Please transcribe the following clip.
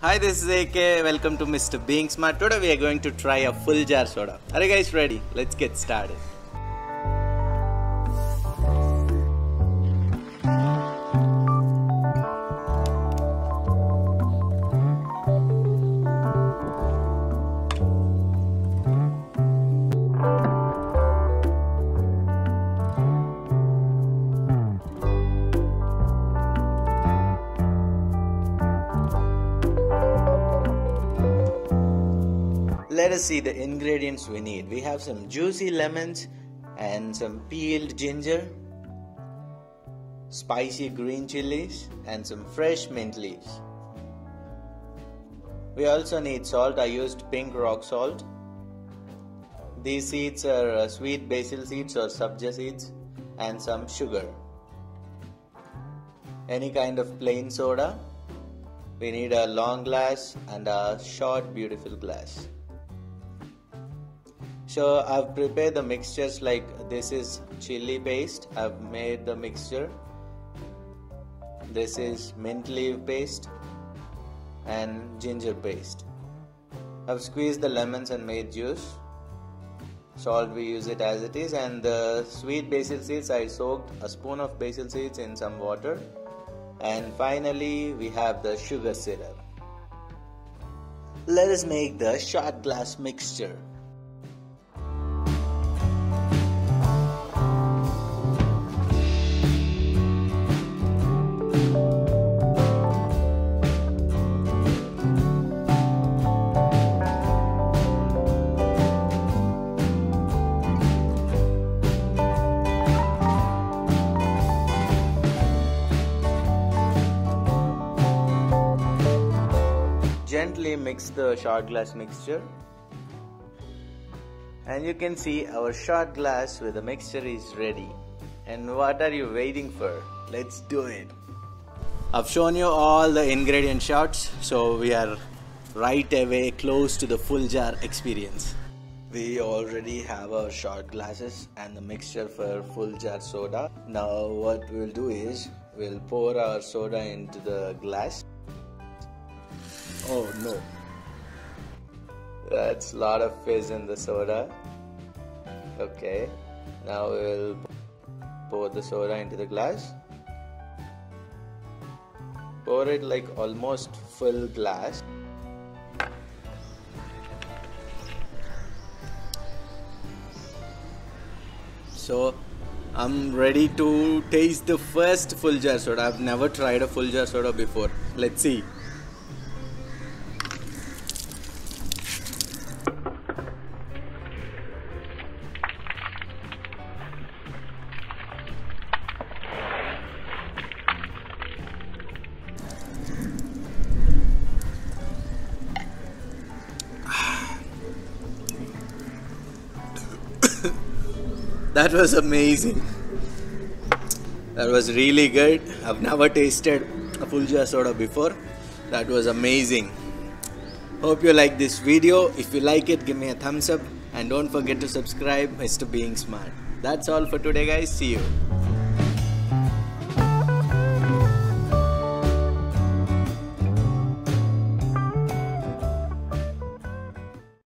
Hi, this is AK. Welcome to Mr. Being Smart. Today we are going to try a full jar soda. Are you guys ready? Let's get started. Let us see the ingredients we need. We have some juicy lemons and some peeled ginger, spicy green chilies and some fresh mint leaves. We also need salt. I used pink rock salt. These seeds are sweet basil seeds or sabja seeds, and some sugar. Any kind of plain soda. We need a long glass and a short beautiful glass. So I've prepared the mixtures like this is chili paste. I've made the mixture. This is mint leaf paste and ginger paste. I've squeezed the lemons and made juice. Salt we use it as it is, and the sweet basil seeds I soaked a spoon of basil seeds in some water. And finally we have the sugar syrup. Let us make the shot glass mixture. Gently mix the shot glass mixture, and you can see our shot glass with the mixture is ready. And what are you waiting for? Let's do it. I've shown you all the ingredient shots, so we are right away close to the full jar experience. We already have our shot glasses and the mixture for full jar soda. Now what we'll do is we'll pour our soda into the glass. Oh no, that's a lot of fizz in the soda. Okay, now we'll pour the soda into the glass. Pour it like almost full glass. So I'm ready to taste the first full jar soda. I've never tried a full jar soda before. Let's see. That was amazing. That was really good. I've never tasted a full jar soda before. That was amazing. Hope you like this video. If you like it, give me a thumbs up and don't forget to subscribe, Mr. Being Smart. That's all for today, guys. See you.